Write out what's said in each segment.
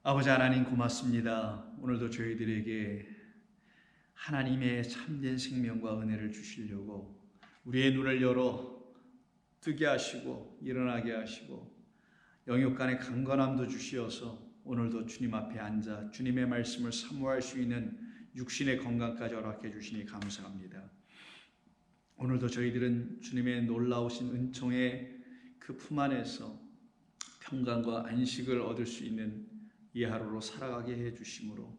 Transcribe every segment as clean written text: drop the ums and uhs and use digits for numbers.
아버지 하나님 고맙습니다. 오늘도 저희들에게 하나님의 참된 생명과 은혜를 주시려고 우리의 눈을 열어 뜨게 하시고 일어나게 하시고 영육간의 강건함도 주시어서 오늘도 주님 앞에 앉아 주님의 말씀을 사모할 수 있는 육신의 건강까지 허락해 주시니 감사합니다. 오늘도 저희들은 주님의 놀라우신 은총의 그 품 안에서 평강과 안식을 얻을 수 있는 이 하루로 살아가게 해 주심으로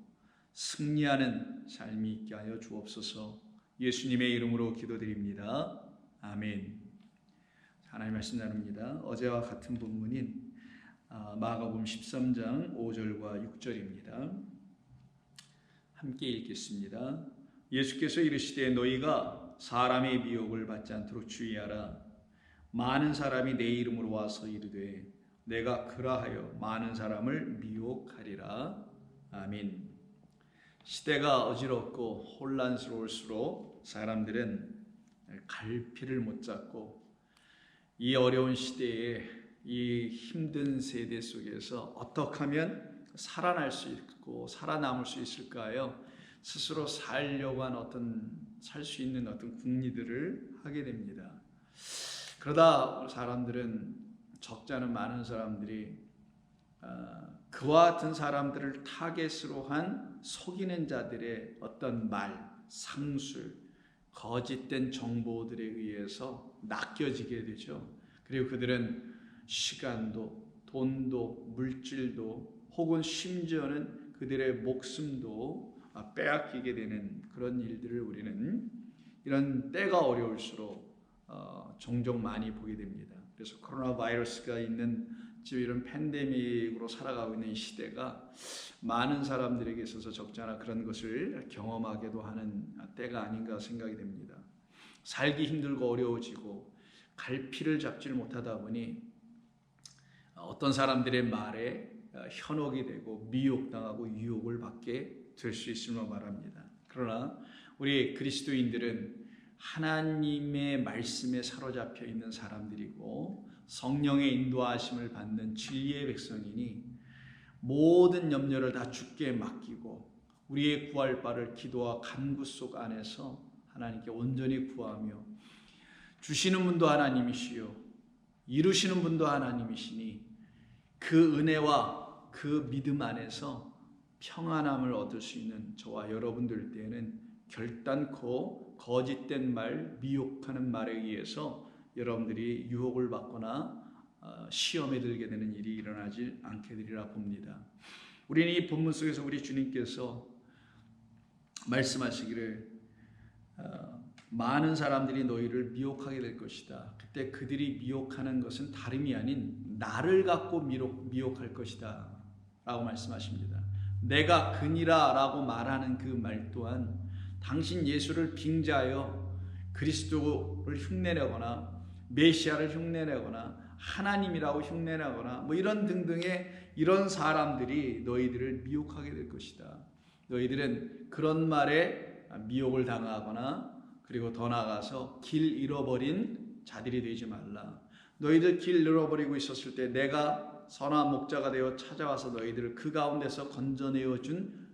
승리하는 삶이 있게 하여 주옵소서. 예수님의 이름으로 기도드립니다. 아멘. 하나님 말씀 나눕니다. 어제와 같은 본문인 마가복음 13장 5절과 6절입니다. 함께 읽겠습니다. 예수께서 이르시되 너희가 사람의 미혹을 받지 않도록 주의하라. 많은 사람이 내 이름으로 와서 이르되 내가 그라하여 많은 사람을 미혹하리라. 아멘. 시대가 어지럽고 혼란스러울수록 사람들은 갈피를 못 잡고 이 어려운 시대에 이 힘든 세대 속에서 어떻게 하면 살아날 수 있고 살아남을 수 있을까요? 스스로 살려고 하는 살 수 있는 어떤 궁리들을 하게 됩니다. 그러다 사람들은 적지 않은 많은 사람들이 그와 같은 사람들을 타겟으로 한 속이는 자들의 어떤 말, 상술, 거짓된 정보들에 의해서 낚여지게 되죠. 그리고 그들은 시간도, 돈도, 물질도 혹은 심지어는 그들의 목숨도 빼앗기게 되는 그런 일들을 우리는 이런 때가 어려울수록 종종 많이 보게 됩니다. 그래서 코로나 바이러스가 있는 지금 이런 팬데믹으로 살아가고 있는 이 시대가 많은 사람들에게 있어서 적지 않아 그런 것을 경험하게도 하는 때가 아닌가 생각이 됩니다. 살기 힘들고 어려워지고 갈피를 잡지를 못하다 보니 어떤 사람들의 말에 현혹이 되고 미혹당하고 유혹을 받게 될 수 있음을 말합니다. 그러나 우리 그리스도인들은 하나님의 말씀에 사로잡혀 있는 사람들이고 성령의 인도하심을 받는 진리의 백성이니 모든 염려를 다 주께 맡기고 우리의 구할 바를 기도와 간구 속 안에서 하나님께 온전히 구하며 주시는 분도 하나님이시요 이루시는 분도 하나님이시니 그 은혜와 그 믿음 안에서 평안함을 얻을 수 있는 저와 여러분들 때에는 결단코 거짓된 말, 미혹하는 말에 의해서 여러분들이 유혹을 받거나 시험에 들게 되는 일이 일어나지 않게 되리라 봅니다. 우리는 이 본문 속에서 우리 주님께서 말씀하시기를 많은 사람들이 너희를 미혹하게 될 것이다. 그때 그들이 미혹하는 것은 다름이 아닌 나를 갖고 미혹할 것이다 라고 말씀하십니다. 내가 그니라 라고 말하는 그 말 또한 당신 예수를 빙자하여 그리스도를 흉내내거나 메시아를 흉내내거나 하나님이라고 흉내내거나 뭐 이런 등등의 이런 사람들이 너희들을 미혹하게 될 것이다. 너희들은 그런 말에 미혹을 당하거나 그리고 더 나아가서 길 잃어버린 자들이 되지 말라. 너희들 길 잃어버리고 있었을 때 내가 선한 목자가 되어 찾아와서 너희들을 그 가운데서 건져내어 준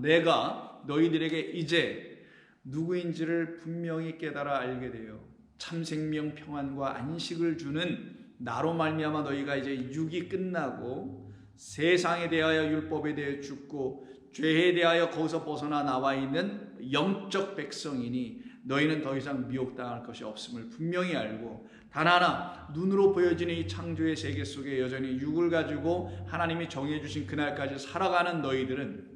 내가 너희들에게 이제 누구인지를 분명히 깨달아 알게 되어 참 생명 평안과 안식을 주는 나로 말미암아 너희가 이제 육이 끝나고 세상에 대하여 율법에 대해 죽고 죄에 대하여 거기서 벗어나 나와 있는 영적 백성이니 너희는 더 이상 미혹당할 것이 없음을 분명히 알고 단 하나 눈으로 보여지는 이 창조의 세계 속에 여전히 육을 가지고 하나님이 정해주신 그날까지 살아가는 너희들은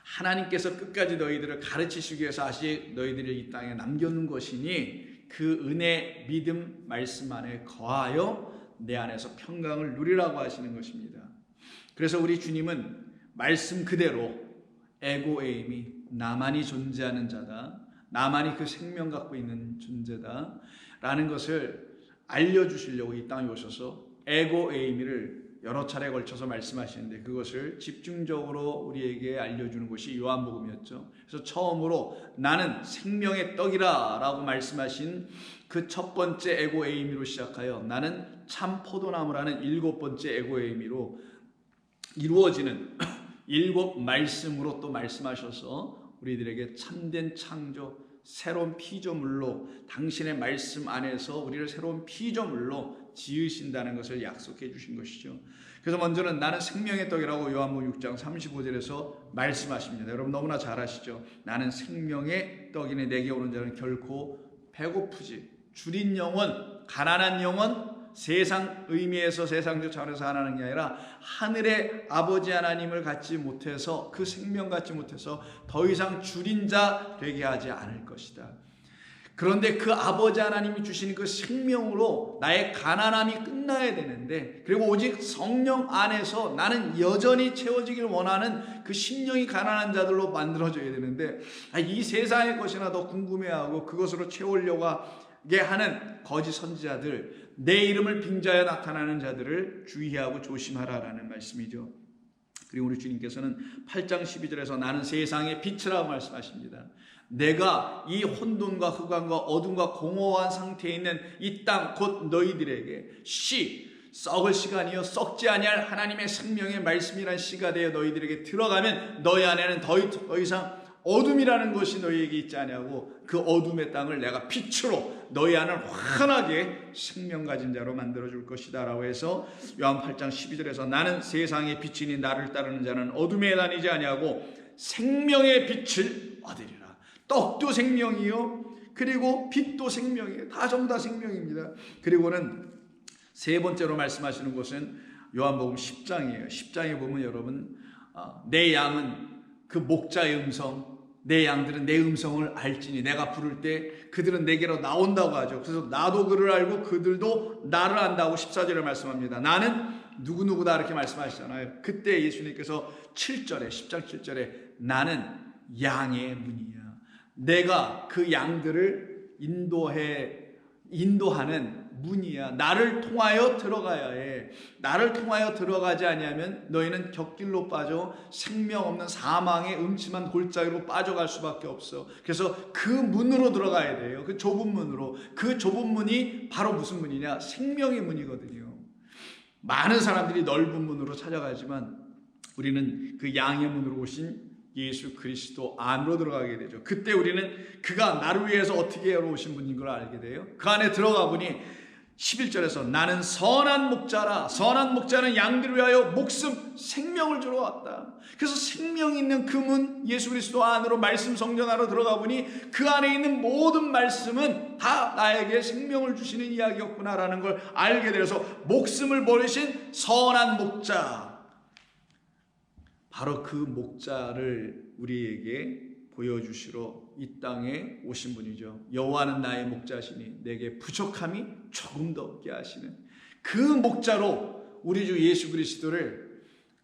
하나님께서 끝까지 너희들을 가르치시기 위해서 아직 너희들을 이 땅에 남겨놓은 것이니 그 은혜, 믿음, 말씀 안에 거하여 내 안에서 평강을 누리라고 하시는 것입니다. 그래서 우리 주님은 말씀 그대로 에고에임이 나만이 존재하는 자다. 나만이 그 생명 갖고 있는 존재다. 라는 것을 알려주시려고 이 땅에 오셔서 에고에이미를 여러 차례에 걸쳐서 말씀하시는데 그것을 집중적으로 우리에게 알려주는 것이 요한복음이었죠. 그래서 처음으로 나는 생명의 떡이라 라고 말씀하신 그 첫 번째 에고에이미로 시작하여 나는 참 포도나무라는 일곱 번째 에고에이미로 이루어지는 일곱 말씀으로 또 말씀하셔서 우리들에게 참된 창조, 새로운 피조물로 당신의 말씀 안에서 우리를 새로운 피조물로 지으신다는 것을 약속해 주신 것이죠. 그래서 먼저는 나는 생명의 떡이라고 요한복음 6장 35절에서 말씀하십니다. 여러분 너무나 잘 아시죠? 나는 생명의 떡이니 내게 오는 자는 결코 배고프지. 줄인 영혼, 가난한 영혼, 세상 의미에서 세상적 차원에서 하나는 게 아니라 하늘의 아버지 하나님을 갖지 못해서 그 생명 갖지 못해서 더 이상 줄인 자 되게 하지 않을 것이다. 그런데 그 아버지 하나님이 주시는 그 생명으로 나의 가난함이 끝나야 되는데, 그리고 오직 성령 안에서 나는 여전히 채워지길 원하는 그 심령이 가난한 자들로 만들어져야 되는데, 이 세상의 것이나 더 궁금해하고 그것으로 채우려고 하는 거짓 선지자들, 내 이름을 빙자하여 나타나는 자들을 주의하고 조심하라라는 말씀이죠. 그리고 우리 주님께서는 8장 12절에서 나는 세상의 빛이라고 말씀하십니다. 내가 이 혼돈과 흑암과 어둠과 공허한 상태에 있는 이 땅 곧 너희들에게 썩을 시간이요 썩지 아니할 하나님의 생명의 말씀이란 씨가 되어 너희들에게 들어가면 너희 안에는 더 이상 어둠이라는 것이 너희에게 있지 아니하고 그 어둠의 땅을 내가 빛으로 너희 안을 환하게 생명 가진 자로 만들어줄 것이다 라고 해서 요한 8장 12절에서 나는 세상의 빛이니 나를 따르는 자는 어둠에 다니지 아니하고 생명의 빛을 얻으리라. 떡도 생명이요 그리고 빛도 생명이에요. 다 전부 다 생명입니다. 그리고는 세 번째로 말씀하시는 것은 요한복음 10장이에요. 10장에 보면 여러분 내 양은 그 목자의 음성, 내 양들은 내 음성을 알지니 내가 부를 때 그들은 내게로 나온다고 하죠. 그래서 나도 그를 알고 그들도 나를 안다고 14절에 말씀합니다. 나는 누구누구다 이렇게 말씀하시잖아요. 그때 예수님께서 7절에 10장 7절에 나는 양의 문이야. 내가 그 양들을 인도하는 문이야. 나를 통하여 들어가야 해. 나를 통하여 들어가지 아니하면 너희는 곁길로 빠져 생명 없는 사망의 음침한 골짜기로 빠져갈 수밖에 없어. 그래서 그 문으로 들어가야 돼요. 그 좁은 문으로. 그 좁은 문이 바로 무슨 문이냐? 생명의 문이거든요. 많은 사람들이 넓은 문으로 찾아가지만 우리는 그 양의 문으로 오신 예수 그리스도 안으로 들어가게 되죠. 그때 우리는 그가 나를 위해서 어떻게 오신 분인 걸 알게 돼요. 그 안에 들어가 보니 11절에서 나는 선한 목자라. 선한 목자는 양들을 위하여 목숨 생명을 주러 왔다. 그래서 생명 있는 그 문 예수 그리스도 안으로 말씀 성전 안으로 들어가 보니 그 안에 있는 모든 말씀은 다 나에게 생명을 주시는 이야기였구나라는 걸 알게 되어서 목숨을 버리신 선한 목자, 바로 그 목자를 우리에게 보여주시러 이 땅에 오신 분이죠. 여호와는 나의 목자시니 내게 부족함이 조금 더 없게 하시는 그 목자로 우리 주 예수 그리스도를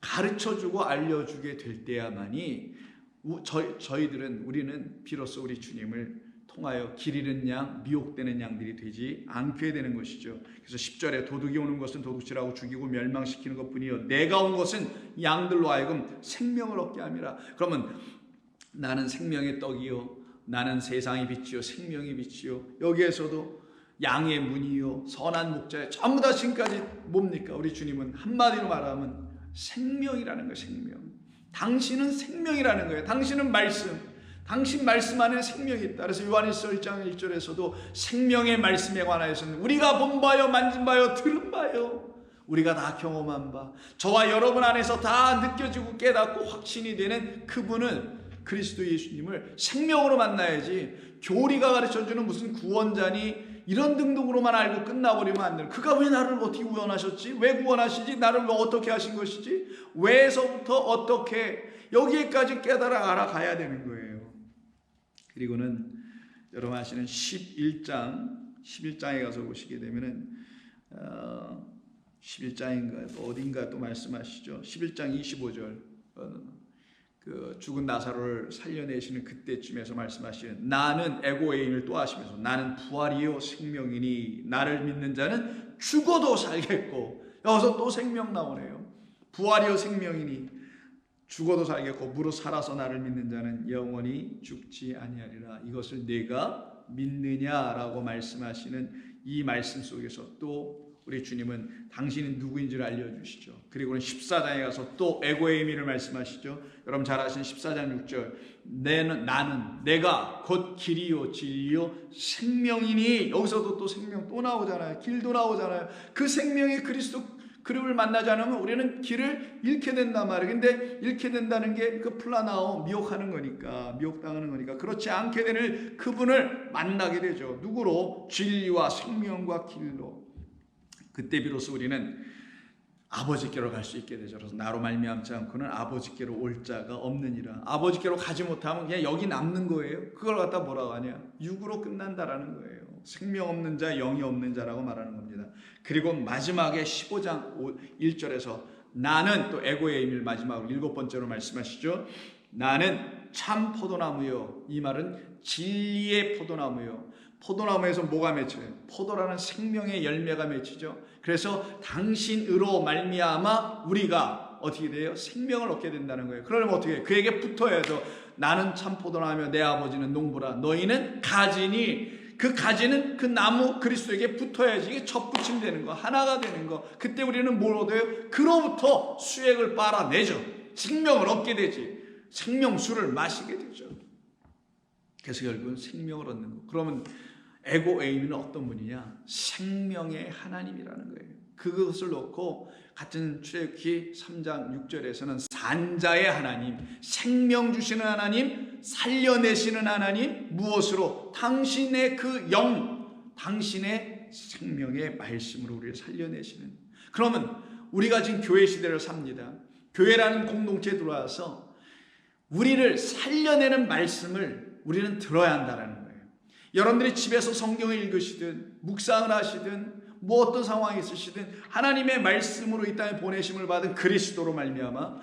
가르쳐주고 알려주게 될 때야만이 우리는 비로소 우리 주님을 통하여 길 잃은 양, 미혹되는 양들이 되지 않게 되는 것이죠. 그래서 10절에 도둑이 오는 것은 도둑질하고 죽이고 멸망시키는 것뿐이요 내가 온 것은 양들로 하여금 생명을 얻게 함이라. 그러면 나는 생명의 떡이요 나는 세상의 빛이요 생명의 빛이요, 여기에서도 양의 문이요 선한 목자요, 전부 다 지금까지 뭡니까? 우리 주님은 한마디로 말하면 생명이라는 거예요. 생명. 당신은 생명이라는 거예요. 당신은 말씀. 당신 말씀 안에 생명이 있다. 그래서 요한일서 1장 1절에서도 생명의 말씀에 관하여서는 우리가 본 바요 만진 바요 들은 바요 우리가 다 경험한 바, 저와 여러분 안에서 다 느껴지고 깨닫고 확신이 되는 그분은 그리스도 예수님을 생명으로 만나야지 교리가 가르쳐주는 무슨 구원자니 이런 등등으로만 알고 끝나버리면 안 돼요. 그가 왜 나를 어떻게 구원하셨지? 왜 구원하시지? 나를 왜 어떻게 하신 것이지? 왜서부터 어떻게 여기에까지 깨달아 알아가야 되는 거예요. 그리고는 여러분 아시는 11장에 가서 보시게 되면은 11장인가 어딘가 또 말씀하시죠. 11장 25절 그 죽은 나사로를 살려내시는 그때쯤에서 말씀하시는 나는 에고에임을 또 하시면서 나는 부활이요 생명이니 나를 믿는 자는 죽어도 살겠고, 여기서 또 생명 나오네요. 부활이요 생명이니 죽어도 살겠고 무릇 살아서 나를 믿는 자는 영원히 죽지 아니하리라. 이것을 내가 믿느냐라고 말씀하시는 이 말씀 속에서 또 우리 주님은 당신이 누구인지를 알려주시죠. 그리고는 14장에 가서 또 에고의 의미를 말씀하시죠. 여러분 잘 아시는 14장 6절 내가 곧 길이요 진리요 생명이니, 여기서도 또 생명 또 나오잖아요. 길도 나오잖아요. 그 생명의 그리스도 그룹을 만나지 않으면 우리는 길을 잃게 된단 말이에요. 근데 잃게 된다는 게 그 플라나오, 미혹하는 거니까, 미혹당하는 거니까, 그렇지 않게 되는 그분을 만나게 되죠. 누구로? 진리와 생명과 길로. 그때 비로소 우리는 아버지께로 갈 수 있게 되죠. 그래서 나로 말미암지 않고는 아버지께로 올 자가 없느니라. 아버지께로 가지 못하면 그냥 여기 남는 거예요. 그걸 갖다 뭐라고 하냐? 육으로 끝난다라는 거예요. 생명 없는 자, 영이 없는 자라고 말하는 겁니다. 그리고 마지막에 15장 1절에서 나는, 또 에고의 의미를 마지막으로 7번째로 말씀하시죠. 나는 참 포도나무요. 이 말은 진리의 포도나무요. 포도나무에서 뭐가 맺혀요? 포도라는 생명의 열매가 맺히죠. 그래서 당신으로 말미암아 우리가 어떻게 돼요? 생명을 얻게 된다는 거예요. 그러면 어떻게 해요? 그에게 붙어야죠. 나는 참 포도나무며 내 아버지는 농부라. 너희는 가지니, 그 가지는 그 나무 그리스도에게 붙어야지 이게 접붙임 되는 거, 하나가 되는 거. 그때 우리는 뭘 얻어요? 그로부터 수액을 빨아내죠. 생명을 얻게 되지. 생명수를 마시게 되죠. 그래서 결국은 생명을 얻는 거. 그러면 에고의 의미는 어떤 분이냐? 생명의 하나님이라는 거예요. 그것을 놓고 같은 출애굽기 3장 6절에서는 산자의 하나님, 생명 주시는 하나님, 살려내시는 하나님, 무엇으로? 당신의 그 영, 당신의 생명의 말씀으로 우리를 살려내시는. 그러면 우리가 지금 교회 시대를 삽니다. 교회라는 공동체에 들어와서 우리를 살려내는 말씀을 우리는 들어야 한다는 거예요. 여러분들이 집에서 성경을 읽으시든 묵상을 하시든 뭐 어떤 상황이 있으시든 하나님의 말씀으로 이 땅에 보내심을 받은 그리스도로 말미암아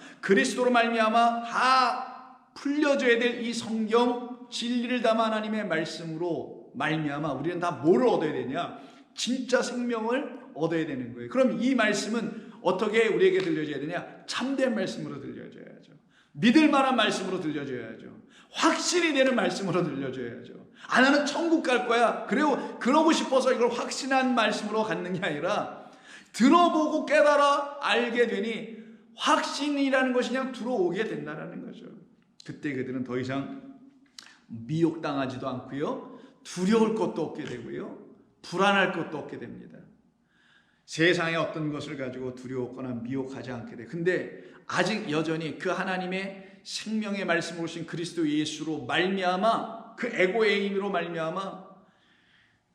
다 풀려져야 될 이 성경 진리를 담아 하나님의 말씀으로 말미암아 우리는 다 뭐를 얻어야 되냐? 진짜 생명을 얻어야 되는 거예요. 그럼 이 말씀은 어떻게 우리에게 들려져야 되냐? 참된 말씀으로 들려져야죠. 믿을 만한 말씀으로 들려줘야죠. 확신이 되는 말씀으로 들려줘야죠. 나는 천국 갈 거야. 그리고 그러고 싶어서 이걸 확신한 말씀으로 갖는 게 아니라 들어보고 깨달아 알게 되니 확신이라는 것이 그냥 들어오게 된다는 거죠. 그때 그들은 더 이상 미혹당하지도 않고요. 두려울 것도 없게 되고요. 불안할 것도 없게 됩니다. 세상의 어떤 것을 가지고 두려웠거나 미혹하지 않게 돼요. 근데 아직 여전히 그 하나님의 생명의 말씀으로 오신 그리스도 예수로 말미암아 그 에고의 힘으로 말미암아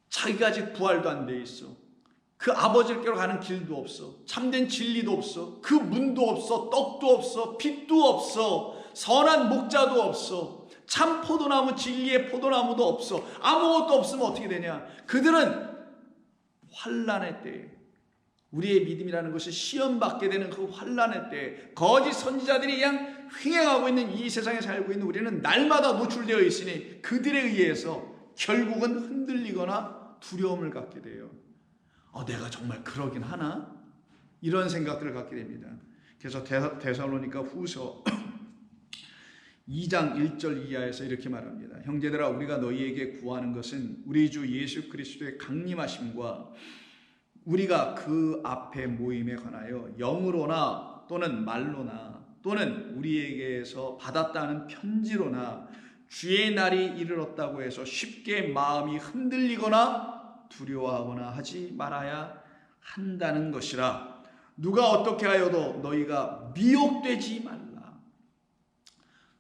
자기가 아직 부활도 안 돼 있어. 그 아버지께로 가는 길도 없어. 참된 진리도 없어. 그 문도 없어. 떡도 없어. 빛도 없어. 선한 목자도 없어. 참 포도나무 진리의 포도나무도 없어. 아무것도 없으면 어떻게 되냐? 그들은 환난의 때에, 우리의 믿음이라는 것이 시험받게 되는 그 환난의 때에 거짓 선지자들이 그냥 횡행하고 있는 이 세상에 살고 있는 우리는 날마다 노출되어 있으니 그들에 의해서 결국은 흔들리거나 두려움을 갖게 돼요. 내가 정말 그러긴 하나? 이런 생각들을 갖게 됩니다. 그래서 데살로니가 후서 2장 1절 이하에서 이렇게 말합니다. 형제들아, 우리가 너희에게 구하는 것은 우리 주 예수 그리스도의 강림하심과 우리가 그 앞에 모임에 관하여 영으로나 또는 말로나 또는 우리에게서 받았다는 편지로나 주의 날이 이르렀다고 해서 쉽게 마음이 흔들리거나 두려워하거나 하지 말아야 한다는 것이라. 누가 어떻게 하여도 너희가 미혹되지 말라.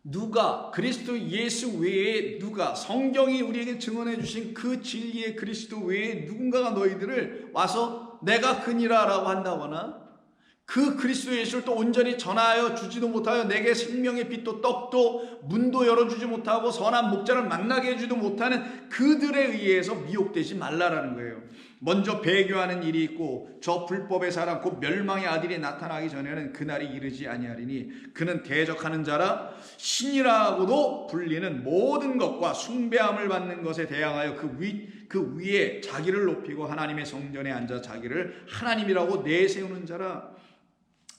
누가, 그리스도 예수 외에 누가, 성경이 우리에게 증언해 주신 그 진리의 그리스도 외에 누군가가 너희들을 와서 내가 그니라 라고 한다거나 그 그리스도 예수를 또 온전히 전하여 주지도 못하여 내게 생명의 빛도 떡도 문도 열어주지 못하고 선한 목자를 만나게 해주지도 못하는 그들에 의해서 미혹되지 말라라는 거예요. 먼저 배교하는 일이 있고 저 불법의 사람 곧 멸망의 아들이 나타나기 전에는 그날이 이르지 아니하리니 그는 대적하는 자라 신이라고도 불리는 모든 것과 숭배함을 받는 것에 대항하여 그 위에 자기를 높이고 하나님의 성전에 앉아 자기를 하나님이라고 내세우는 자라.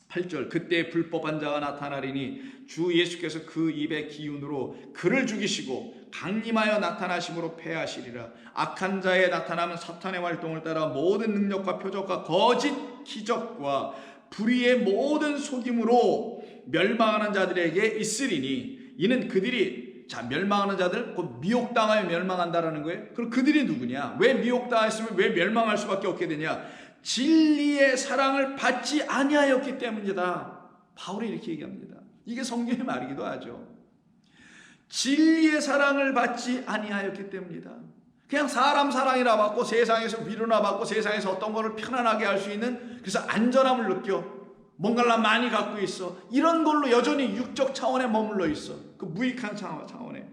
8절 그때 불법한 자가 나타나리니 주 예수께서 그 입의 기운으로 그를 죽이시고 강림하여 나타나심으로 패하시리라. 악한 자의 나타나면 사탄의 활동을 따라 모든 능력과 표적과 거짓 기적과 불의의 모든 속임으로 멸망하는 자들에게 있으리니 이는 그들이 멸망하는 자들 곧 미혹당하여 멸망한다라는 거예요. 그럼 그들이 누구냐? 왜 미혹당했으면 왜 멸망할 수밖에 없게 되냐? 진리의 사랑을 받지 아니하였기 때문이다. 바울이 이렇게 얘기합니다. 이게 성경의 말이기도 하죠. 진리의 사랑을 받지 아니하였기 때문이다. 그냥 사람 사랑이나 받고 세상에서 위로나 받고 세상에서 어떤 거를 편안하게 할 수 있는, 그래서 안전함을 느껴, 뭔가를 나 많이 갖고 있어, 이런 걸로 여전히 육적 차원에 머물러 있어. 그 무익한 차원에.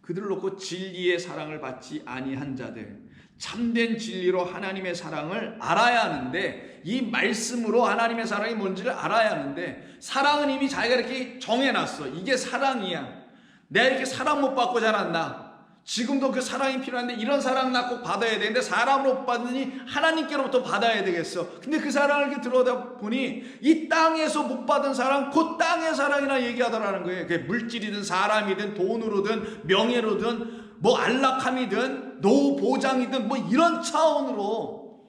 그들을 놓고 진리의 사랑을 받지 아니한 자들, 참된 진리로 하나님의 사랑을 알아야 하는데, 이 말씀으로 하나님의 사랑이 뭔지를 알아야 하는데, 사랑은 이미 자기가 이렇게 정해놨어. 이게 사랑이야. 내가 이렇게 사랑 못 받고 자랐나? 지금도 그 사랑이 필요한데, 이런 사랑 나 꼭 받아야 되는데 사람으로 못 받으니 하나님께로부터 받아야 되겠어. 근데 그 사랑을 이렇게 들어다 보니 이 땅에서 못 받은 사랑, 그 땅의 사랑이나 얘기하더라는 거예요. 그게 물질이든 사람이든 돈으로든 명예로든 뭐 안락함이든 노후 보장이든 뭐 이런 차원으로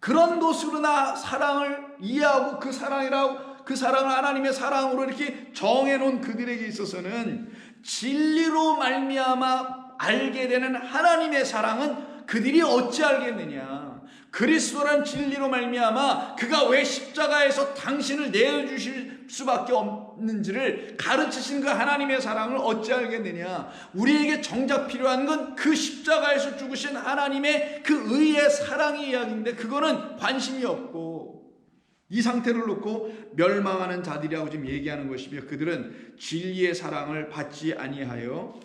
그런 것으로나 사랑을 이해하고 그 사랑이라고, 그 사랑을 하나님의 사랑으로 이렇게 정해놓은 그들에게 있어서는 진리로 말미암아 알게 되는 하나님의 사랑은 그들이 어찌 알겠느냐? 그리스도란 진리로 말미암아 그가 왜 십자가에서 당신을 내어주실 수밖에 없는지를 가르치신 그 하나님의 사랑을 어찌 알겠느냐? 우리에게 정작 필요한 건 그 십자가에서 죽으신 하나님의 그 의의 사랑의 이야기인데, 그거는 관심이 없고 이 상태를 놓고 멸망하는 자들이라고 지금 얘기하는 것이며, 그들은 진리의 사랑을 받지 아니하여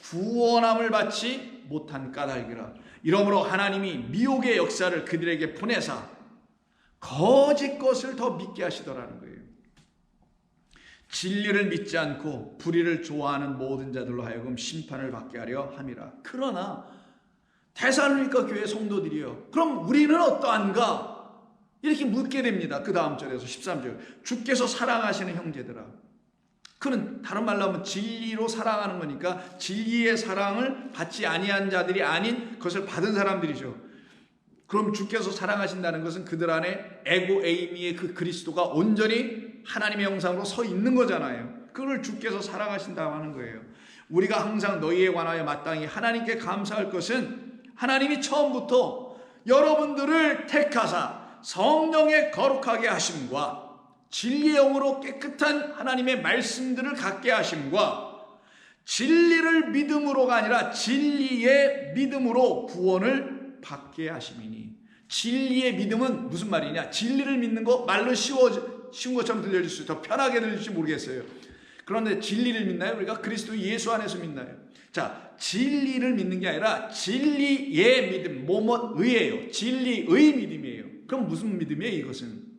구원함을 받지 못한 까닭이라. 이러므로 하나님이 미혹의 역사를 그들에게 보내사 거짓 것을 더 믿게 하시더라는 거예요. 진리를 믿지 않고 불의를 좋아하는 모든 자들로 하여금 심판을 받게 하려 함이라. 그러나 데살로니가 교회 성도들이요, 그럼 우리는 어떠한가? 이렇게 묻게 됩니다. 그 다음 절에서 13절, 주께서 사랑하시는 형제들아. 그는 다른 말로 하면 진리로 사랑하는 거니까 진리의 사랑을 받지 아니한 자들이 아닌 그것을 받은 사람들이죠. 그럼 주께서 사랑하신다는 것은 그들 안에 에고 에이미의 그 그리스도가 온전히 하나님의 형상으로 서 있는 거잖아요. 그걸 주께서 사랑하신다고 하는 거예요. 우리가 항상 너희에 관하여 마땅히 하나님께 감사할 것은 하나님이 처음부터 여러분들을 택하사 성령에 거룩하게 하심과 진리의 영으로 깨끗한 하나님의 말씀들을 갖게 하심과 진리를 믿음으로가 아니라 진리의 믿음으로 구원을 받게 하심이니. 진리의 믿음은 무슨 말이냐? 진리를 믿는 거 말로 쉬운 것처럼 들려질 수 있어. 더 편하게 들릴지 모르겠어요. 그런데 진리를 믿나요? 우리가 그리스도 예수 안에서 믿나요? 자, 진리를 믿는 게 아니라 진리의 믿음, 뭐뭐의예요. 진리의 믿음이에요. 그럼 무슨 믿음이에요? 이것은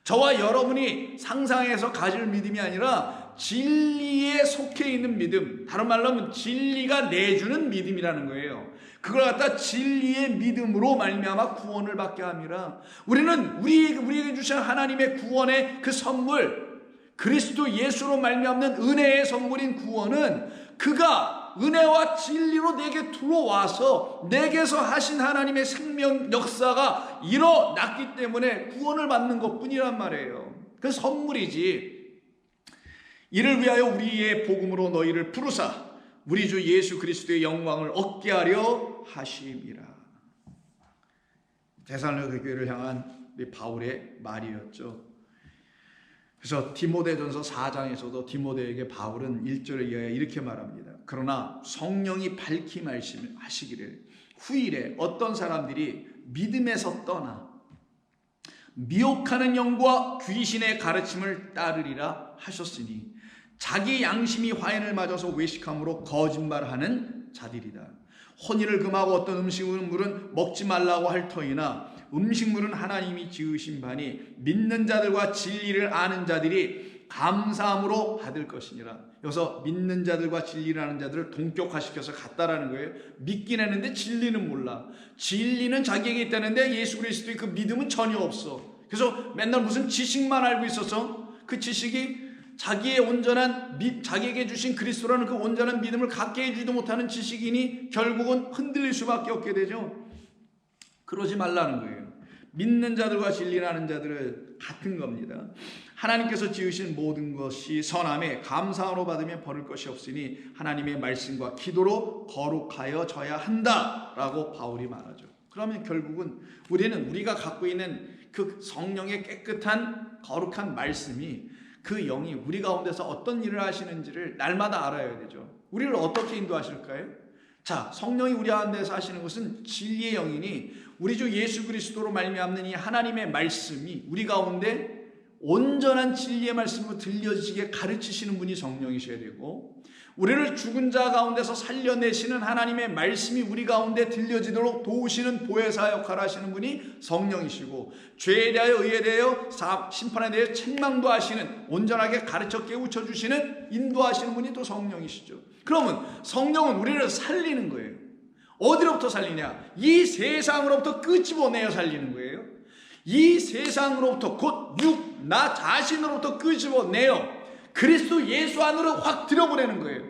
저와 여러분이 상상해서 가질 믿음이 아니라 진리에 속해 있는 믿음, 다른 말로 하면 진리가 내주는 믿음이라는 거예요. 그걸 갖다 진리의 믿음으로 말미암아 구원을 받게 함이라. 우리는 우리에게 주신 하나님의 구원의 그 선물, 그리스도 예수로 말미암는 은혜의 선물인 구원은 그가 은혜와 진리로 내게 들어와서 내게서 하신 하나님의 생명 역사가 일어났기 때문에 구원을 받는 것뿐이란 말이에요. 그 선물이지. 이를 위하여 우리의 복음으로 너희를 부르사 우리 주 예수 그리스도의 영광을 얻게 하려 하심이라. 데살로니가 교회를 향한 우리 바울의 말이었죠. 그래서 디모데전서 4장에서도 디모데에게 바울은 1절에 의하여 이렇게 말합니다. 그러나 성령이 밝히 말씀하시기를 후일에 어떤 사람들이 믿음에서 떠나 미혹하는 영과 귀신의 가르침을 따르리라 하셨으니 자기 양심이 화인을 맞아서 외식함으로 거짓말하는 자들이다. 혼인을 금하고 어떤 음식물은 먹지 말라고 할 터이나 음식물은 하나님이 지으신 바니 믿는 자들과 진리를 아는 자들이 감사함으로 받을 것이니라. 여기서 믿는 자들과 진리를 아는 자들을 동격화시켜서 같다라는 거예요. 믿긴 했는데 진리는 몰라. 진리는 자기에게 있다는데 예수 그리스도의 그 믿음은 전혀 없어. 그래서 맨날 무슨 지식만 알고 있어서 그 지식이 자기에게 주신 그리스도라는 그 온전한 믿음을 갖게 해주지도 못하는 지식인이 결국은 흔들릴 수밖에 없게 되죠. 그러지 말라는 거예요. 믿는 자들과 진리하는 자들은 같은 겁니다. 하나님께서 지으신 모든 것이 선함에 감사로 받으면 버릴 것이 없으니 하나님의 말씀과 기도로 거룩하여져야 한다라고 바울이 말하죠. 그러면 결국은 우리가 갖고 있는 그 성령의 깨끗한 거룩한 말씀이 그 영이 우리 가운데서 어떤 일을 하시는지를 날마다 알아야 되죠. 우리를 어떻게 인도하실까요? 자, 성령이 우리 가운데서 하시는 것은 진리의 영이니 우리 주 예수 그리스도로 말미암는 이 하나님의 말씀이 우리 가운데 온전한 진리의 말씀으로 들려지게 가르치시는 분이 성령이셔야 되고, 우리를 죽은 자 가운데서 살려내시는 하나님의 말씀이 우리 가운데 들려지도록 도우시는 보혜사 역할을 하시는 분이 성령이시고, 죄에 대하여 의에 대하여 심판에 대해 책망도 하시는, 온전하게 가르쳐 깨우쳐 주시는, 인도하시는 분이 또 성령이시죠. 그러면 성령은 우리를 살리는 거예요. 어디로부터 살리냐? 이 세상으로부터 끄집어내어 살리는 거예요. 이 세상으로부터 곧 나 자신으로부터 끄집어내어 그리스도 예수 안으로 확 들여보내는 거예요.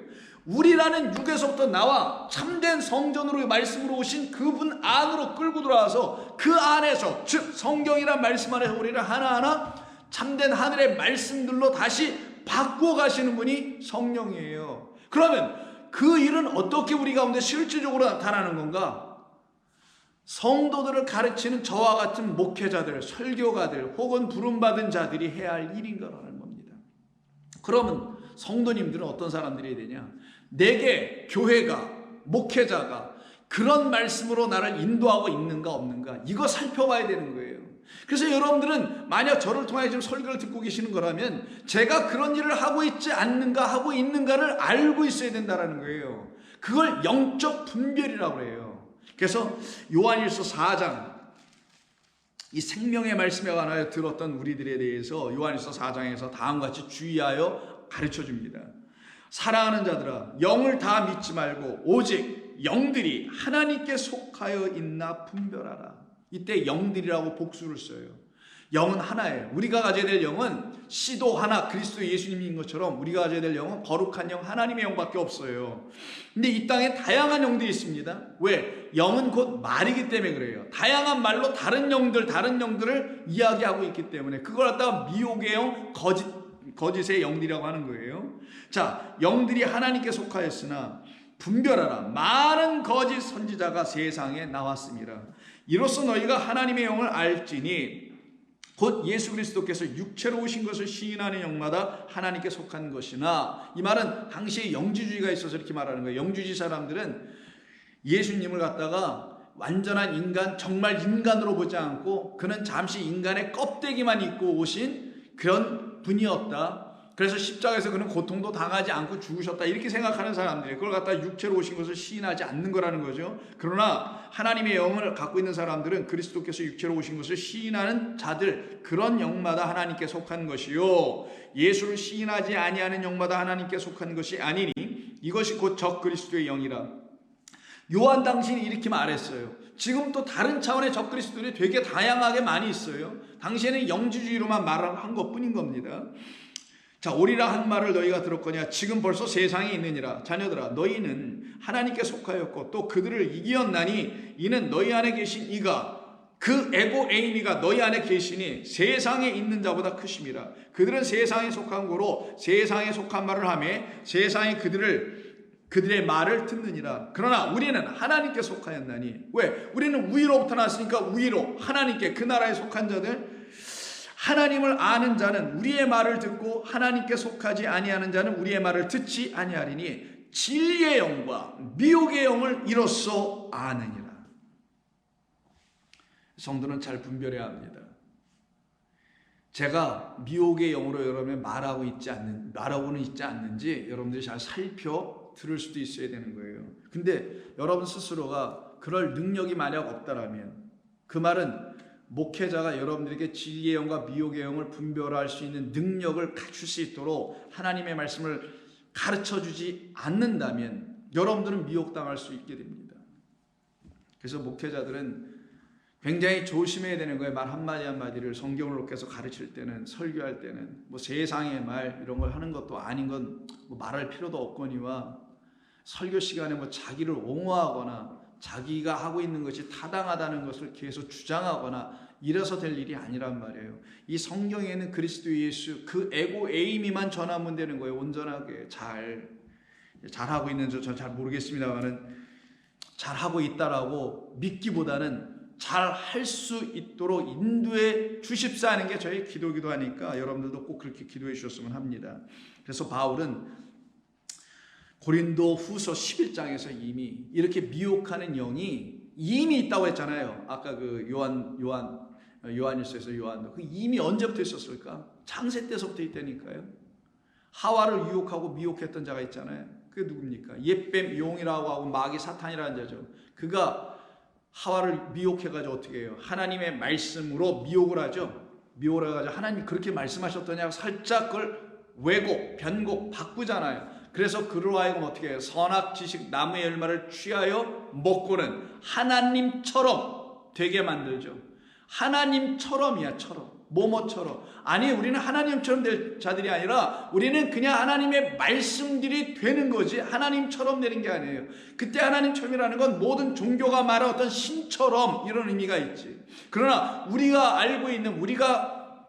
우리라는 육에서부터 나와 참된 성전으로 말씀으로 오신 그분 안으로 끌고 들어와서 그 안에서, 즉 성경이란 말씀 안에서 우리를 하나하나 참된 하늘의 말씀들로 다시 바꾸어 가시는 분이 성령이에요. 그러면 그 일은 어떻게 우리 가운데 실질적으로 나타나는 건가? 성도들을 가르치는 저와 같은 목회자들, 설교가들 혹은 부름받은 자들이 해야 할 일인 거라는 겁니다. 그러면 성도님들은 어떤 사람들이 되냐? 내게 교회가, 목회자가 그런 말씀으로 나를 인도하고 있는가 없는가, 이거 살펴봐야 되는 거예요. 그래서 여러분들은 만약 저를 통해 지금 설교를 듣고 계시는 거라면 제가 그런 일을 하고 있지 않는가, 하고 있는가를 알고 있어야 된다는 거예요. 그걸 영적 분별이라고 해요. 그래서 요한일서 4장, 이 생명의 말씀에 관하여 들었던 우리들에 대해서 요한일서 4장에서 다음과 같이 주의하여 가르쳐 줍니다. 사랑하는 자들아, 영을 다 믿지 말고 오직 영들이 하나님께 속하여 있나 분별하라. 이때 영들이라고 복수를 써요. 영은 하나예요. 우리가 가져야 될 영은 씨도 하나, 그리스도 예수님인 것처럼 우리가 가져야 될 영은 거룩한 영, 하나님의 영밖에 없어요. 근데 이 땅에 다양한 영들이 있습니다. 왜? 영은 곧 말이기 때문에 그래요. 다양한 말로 다른 영들을 이야기하고 있기 때문에 그걸 갖다가 미혹의 영, 거짓의 영들이라고 하는 거예요. 자, 영들이 하나님께 속하였으나 분별하라. 많은 거짓 선지자가 세상에 나왔습니다. 이로써 너희가 하나님의 영을 알지니 곧 예수 그리스도께서 육체로 오신 것을 시인하는 영마다 하나님께 속한 것이나, 이 말은 당시에 영주주의가 있어서 이렇게 말하는 거예요. 영주주의 사람들은 예수님을 갖다가 완전한 인간, 정말 인간으로 보지 않고 그는 잠시 인간의 껍데기만 입고 오신 그런 분이었다. 그래서 십자가에서 그는 고통도 당하지 않고 죽으셨다, 이렇게 생각하는 사람들이 그걸 갖다 육체로 오신 것을 시인하지 않는 거라는 거죠. 그러나 하나님의 영을 갖고 있는 사람들은 그리스도께서 육체로 오신 것을 시인하는 자들, 그런 영마다 하나님께 속한 것이요, 예수를 시인하지 아니하는 영마다 하나님께 속한 것이 아니니 이것이 곧 적 그리스도의 영이라. 요한 당신이 이렇게 말했어요. 지금 또 다른 차원의 적 그리스도들이 되게 다양하게 많이 있어요. 당시에는 영주주의로만 말한 것뿐인 겁니다. 자, 오리라 한 말을 너희가 들었거냐? 지금 벌써 세상에 있느니라. 자녀들아, 너희는 하나님께 속하였고 또 그들을 이기었나니 이는 너희 안에 계신 이가, 그 에고 에이미가 너희 안에 계시니 세상에 있는 자보다 크심이라. 그들은 세상에 속한 거로 세상에 속한 말을 하며 세상이 그들의 말을 듣느니라. 그러나 우리는 하나님께 속하였나니. 왜? 우리는 위로부터 났으니까 위로, 하나님께, 그 나라에 속한 자들, 하나님을 아는 자는 우리의 말을 듣고 하나님께 속하지 아니하는 자는 우리의 말을 듣지 아니하리니 진리의 영과 미혹의 영을 이로써 아느니라. 성도는 잘 분별해야 합니다. 제가 미혹의 영으로 여러분의 말하고는 있지 않는지 여러분들이 잘 살펴 들을 수도 있어야 되는 거예요. 근데 여러분 스스로가 그럴 능력이 만약 없다라면, 그 말은 목회자가 여러분들에게 진리의 영과 미혹의 영을 분별할 수 있는 능력을 갖출 수 있도록 하나님의 말씀을 가르쳐주지 않는다면 여러분들은 미혹당할 수 있게 됩니다. 그래서 목회자들은 굉장히 조심해야 되는 거예요. 말 한마디 한마디를 성경을 놓고서 가르칠 때는, 설교할 때는 뭐 세상의 말 이런 걸 하는 것도 아닌 건 뭐 말할 필요도 없거니와, 설교 시간에 뭐 자기를 옹호하거나 자기가 하고 있는 것이 타당하다는 것을 계속 주장하거나 이래서 될 일이 아니란 말이에요. 이 성경에는 그리스도 예수 그 에고 에이미만 전하면 되는 거예요. 온전하게 잘하고 있는지 저는 잘 모르겠습니다만은 잘하고 있다라고 믿기보다는 잘 할 수 있도록 인도해 주십사 하는 게 저희 기도기도 하니까 여러분들도 꼭 그렇게 기도해 주셨으면 합니다. 그래서 바울은 고린도 후서 11장에서 이미 이렇게 미혹하는 영이 이미 있다고 했잖아요. 아까 그 요한일서에서 요한도 그 이미 언제부터 있었을까? 창세 때서부터 있다니까요. 하와를 유혹하고 미혹했던 자가 있잖아요. 그게 누굽니까? 옛뱀 용이라고 하고 마귀 사탄이라는 자죠. 그가 하와를 미혹해가지고 어떻게 해요? 하나님의 말씀으로 미혹을 하죠. 미혹을 해가지고 하나님 그렇게 말씀하셨더냐고 살짝 그걸 왜곡, 변곡, 바꾸잖아요. 그래서 그로 하여금 어떻게 해요? 선악 지식 나무의 열매를 취하여 먹고는 하나님처럼 되게 만들죠. 하나님처럼이야, 처럼. 뭐뭐처럼. 아니, 우리는 하나님처럼 될 자들이 아니라 우리는 그냥 하나님의 말씀들이 되는 거지 하나님처럼 되는 게 아니에요. 그때 하나님처럼이라는 건 모든 종교가 말하는 어떤 신처럼 이런 의미가 있지. 그러나 우리가 알고 있는, 우리가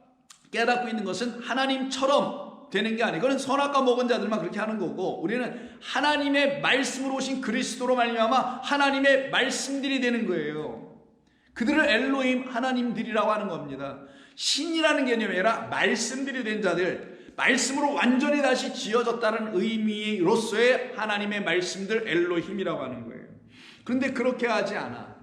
깨닫고 있는 것은 하나님처럼 되는 게 아니고, 그건 선악과 먹은 자들만 그렇게 하는 거고, 우리는 하나님의 말씀으로 오신 그리스도로 말미암아 하나님의 말씀들이 되는 거예요. 그들을 엘로힘 하나님들이라고 하는 겁니다. 신이라는 개념이 아니라 말씀들이 된 자들, 말씀으로 완전히 다시 지어졌다는 의미로서의 하나님의 말씀들 엘로힘이라고 하는 거예요. 그런데 그렇게 하지 않아.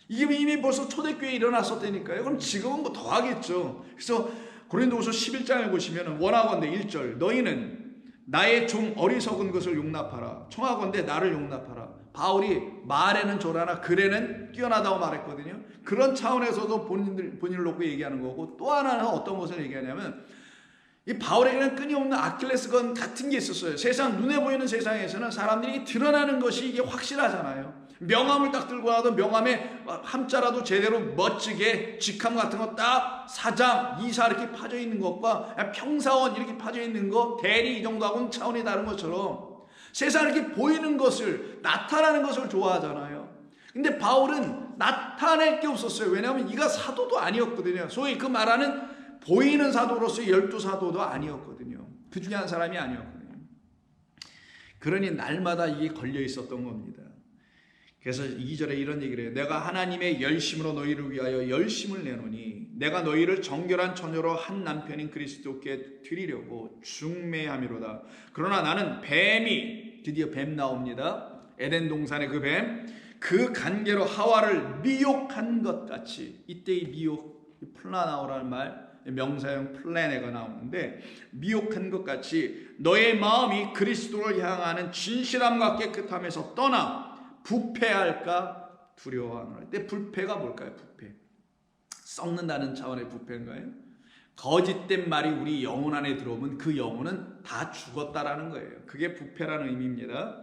이게 이미 벌써 초대교회에 일어났었다니까요. 그럼 지금은 뭐 더 하겠죠. 그래서 고린도후서 11장에 보시면 원하건대 1절 너희는 나의 종 어리석은 것을 용납하라. 청하건대 나를 용납하라. 바울이 말에는 조라나 글에는 뛰어나다고 말했거든요. 그런 차원에서도 본인을 놓고 얘기하는 거고, 또 하나는 어떤 것을 얘기하냐면 이 바울에게는 끊임없는 아킬레스건 같은 게 있었어요. 세상 눈에 보이는 세상에서는 사람들이 드러나는 것이 이게 확실하잖아요. 명함을 딱 들고 와도 명함에 함자라도 제대로 멋지게 직함 같은 거 딱 사장, 이사 이렇게 파져 있는 것과 평사원 이렇게 파져 있는 거, 대리 이 정도하고는 차원이 다른 것처럼 세상에 이렇게 보이는 것을, 나타나는 것을 좋아하잖아요. 근데 바울은 나타낼 게 없었어요. 왜냐하면 이가 사도도 아니었거든요. 소위 그 말하는 보이는 사도로서 12사도도 아니었거든요. 그 중에 한 사람이 아니었거든요. 그러니 날마다 이게 걸려 있었던 겁니다. 그래서 2절에 이런 얘기를 해요. 내가 하나님의 열심으로 너희를 위하여 열심을 내노니 내가 너희를 정결한 처녀로 한 남편인 그리스도께 드리려고 중매함이로다. 그러나 나는 뱀이, 드디어 뱀 나옵니다. 에덴 동산의 그 뱀, 그 간계로 하와를 미혹한 것 같이, 이때 이 미혹, 플라나오라는 말, 명사형 플래네가 나오는데, 미혹한 것 같이 너의 마음이 그리스도를 향하는 진실함과 깨끗함에서 떠나 부패할까 두려워하노라. 근데 부패가 뭘까요? 부패. 썩는다는 차원의 부패인가요? 거짓된 말이 우리 영혼 안에 들어오면 그 영혼은 다 죽었다라는 거예요. 그게 부패라는 의미입니다.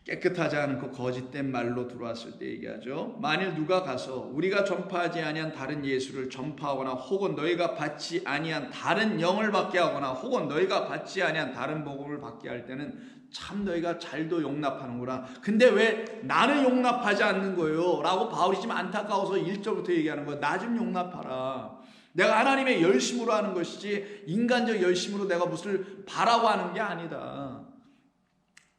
깨끗하지 않고 거짓된 말로 들어왔을 때 얘기하죠. 만일 누가 가서 우리가 전파하지 아니한 다른 예수를 전파하거나, 혹은 너희가 받지 아니한 다른 영을 받게 하거나, 혹은 너희가 받지 아니한 다른 복음을 받게 할 때는 참 너희가 잘도 용납하는구나. 근데 왜 나는 용납하지 않는 거예요? 라고 바울이 지금 안타까워서 1절부터 얘기하는 거예요. 나 좀 용납하라. 내가 하나님의 열심으로 하는 것이지 인간적 열심으로 내가 무엇을 바라고 하는 게 아니다.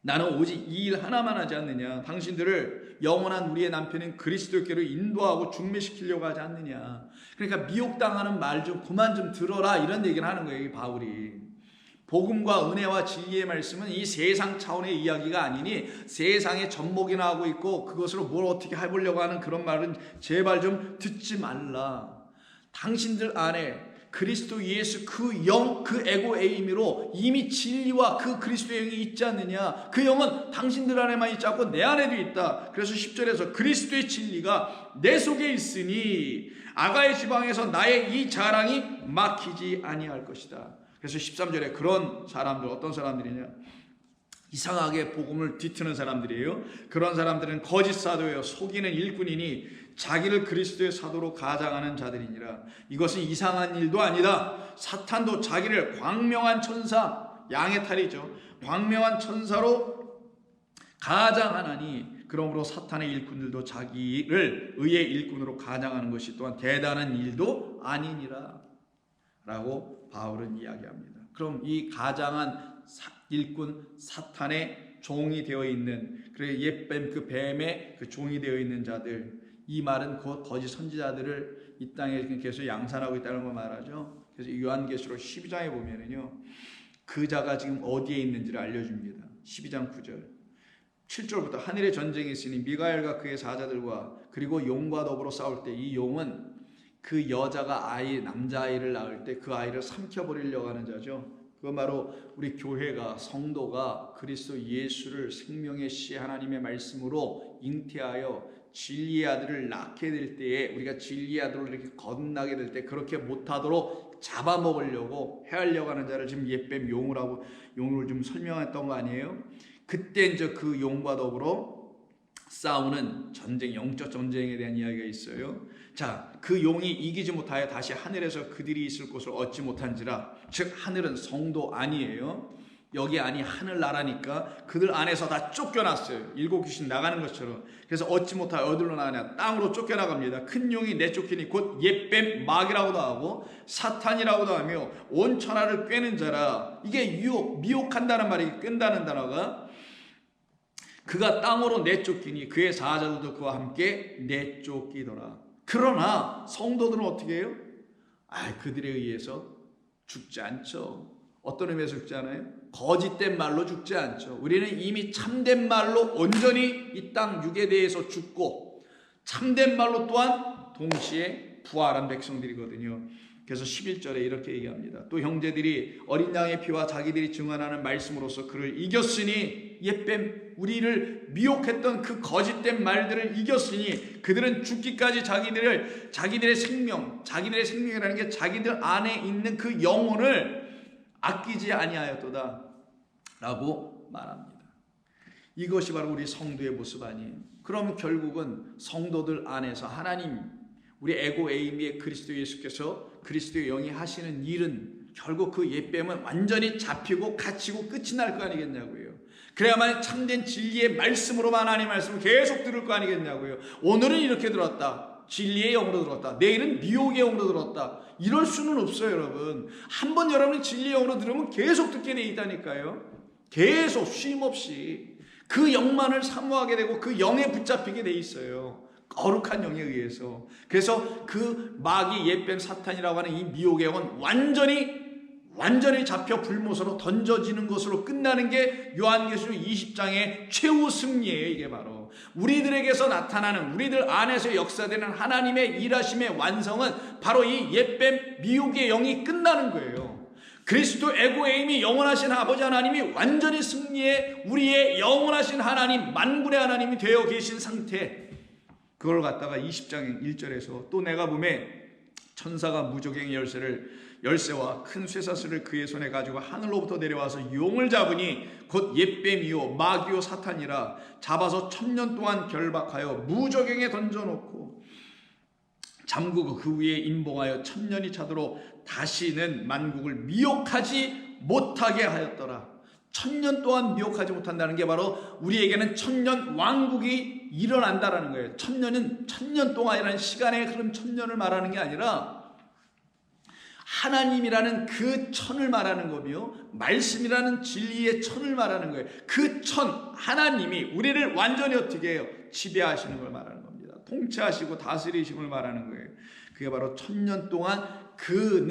나는 오직 이 일 하나만 하지 않느냐. 당신들을 영원한 우리의 남편인 그리스도께로 인도하고 중매시키려고 하지 않느냐. 그러니까 미혹당하는 말 좀 그만 좀 들어라, 이런 얘기를 하는 거예요, 이 바울이. 복음과 은혜와 진리의 말씀은 이 세상 차원의 이야기가 아니니 세상에 접목이나 하고 있고 그것으로 뭘 어떻게 해보려고 하는 그런 말은 제발 좀 듣지 말라. 당신들 안에 그리스도 예수 그 영, 그 에고 에이미로 이미 진리와 그 그리스도의 영이 있지 않느냐. 그 영은 당신들 안에만 있지 않고 내 안에도 있다. 그래서 10절에서 그리스도의 진리가 내 속에 있으니 아가의 지방에서 나의 이 자랑이 막히지 아니할 것이다. 그래서 13절에 그런 사람들, 어떤 사람들이냐, 이상하게 복음을 뒤트는 사람들이에요. 그런 사람들은 거짓 사도예요. 속이는 일꾼이니 자기를 그리스도의 사도로 가장하는 자들이니라. 이것은 이상한 일도 아니다. 사탄도 자기를 광명한 천사, 양의 탈이죠, 광명한 천사로 가장하나니 그러므로 사탄의 일꾼들도 자기를 의의 일꾼으로 가장하는 것이 또한 대단한 일도 아니니라 라고 바울은 이야기합니다. 그럼 이 가장한 일꾼 사탄의 종이 되어 있는, 그래 옛뱀 그 뱀의 그 종이 되어 있는 자들, 이 말은 곧 거짓 선지자들을 이 땅에 계속 양산하고 있다는 걸 말하죠. 그래서 요한계시록 12장에 보면은요, 그 자가 지금 어디에 있는지를 알려줍니다. 12장 9절 7절부터 하늘에 전쟁이 있으니 미가엘과 그의 사자들과 그리고 용과 더불어 싸울 때, 이 용은 그 여자가 남자아이를 낳을 때 그 아이를 삼켜버리려고 하는 자죠. 그건 바로 우리 교회가, 성도가 그리스도 예수를 생명의 씨 하나님의 말씀으로 잉태하여 진리의 아들을 낳게 될 때에, 우리가 진리의 아들을 이렇게 거듭나게 될 때 그렇게 못하도록 잡아먹으려고 해하려고 하는 자를 지금 옛뱀 용을 좀 설명했던 거 아니에요? 그때 이제 그 용과 더불어 싸우는 전쟁, 영적 전쟁에 대한 이야기가 있어요. 자, 그 용이 이기지 못하여 다시 하늘에서 그들이 있을 곳을 얻지 못한지라. 즉 하늘은 성도 아니에요. 여기 아니 하늘나라니까 그들 안에서 다 쫓겨났어요. 일곱 귀신 나가는 것처럼. 그래서 얻지 못하여 어디로 나가냐? 땅으로 쫓겨나갑니다. 큰 용이 내쫓기니 곧 옛뱀 마귀라고도 하고 사탄이라고도 하며 온 천하를 꿰는 자라. 이게 미혹한다는 말이, 끈다는 단어가, 그가 땅으로 내쫓기니 그의 사자들도 그와 함께 내쫓기더라. 그러나 성도들은 어떻게 해요? 그들에 의해서 죽지 않죠. 어떤 의미에서 죽지 않아요? 거짓된 말로 죽지 않죠. 우리는 이미 참된 말로 온전히 이 땅 육에 대해서 죽고 참된 말로 또한 동시에 부활한 백성들이거든요. 그래서 11절에 이렇게 얘기합니다. 또 형제들이 어린 양의 피와 자기들이 증언하는 말씀으로서 그를 이겼으니, 옛뱀 우리를 미혹했던 그 거짓된 말들을 이겼으니 그들은 죽기까지 자기들의 생명이라는 게 자기들 안에 있는 그 영혼을 아끼지 아니하였도다 라고 말합니다. 이것이 바로 우리 성도의 모습 아니에요? 그러면 결국은 성도들 안에서 하나님, 우리 에고 에이미의 그리스도 예수께서 그리스도의 영이 하시는 일은 결국 그 옛뱀은 완전히 잡히고 갇히고 끝이 날 거 아니겠냐고요. 그래야만 참된 진리의 말씀으로만 하나님의 말씀을 계속 들을 거 아니겠냐고요. 오늘은 이렇게 들었다, 진리의 영으로 들었다, 내일은 미혹의 영으로 들었다, 이럴 수는 없어요. 여러분, 한번 여러분이 진리의 영으로 들으면 계속 듣게 돼 있다니까요. 계속 쉼없이 그 영만을 사모하게 되고 그 영에 붙잡히게 돼 있어요. 거룩한 영에 의해서. 그래서 그 마귀 옛뱀 사탄이라고 하는 이 미혹의 영은 완전히 잡혀 불못으로 던져지는 것으로 끝나는 게 요한계시록 20장의 최후 승리예요. 이게 바로 우리들에게서 나타나는, 우리들 안에서 역사되는 하나님의 일하심의 완성은 바로 이 옛뱀 미혹의 영이 끝나는 거예요. 그리스도 에고에임이 영원하신 아버지 하나님이 완전히 승리해 열의 영원하신 하나님, 만군의 하나님이 되어 계신 상태, 그걸 갖다가 20장 1절에서 또 내가 보매 천사가 무저갱의 열쇠와 큰 쇠사슬을 그의 손에 가지고 하늘로부터 내려와서 용을 잡으니 곧 옛뱀이요 마귀요 사탄이라. 잡아서 1000년 동안 결박하여 무저갱에 던져놓고 잠그고 그 위에 임봉하여 1000년이 차도록 다시는 만국을 미혹하지 못하게 하였더라. 1000년 동안 미혹하지 못한다는 게 바로 우리에게는 1000년 왕국이 일어난다라는 거예요. 1000년은 1000년 동안이라는 시간의 흐름, 1000년을 말하는 게 아니라 하나님이라는 그 천을 말하는 거며 말씀이라는 진리의 천을 말하는 거예요. 그 천, 하나님이 우리를 완전히 어떻게 해요? 지배하시는 걸 말하는 겁니다. 통치하시고 다스리심을 말하는 거예요. 그게 바로 1000년 동안, 그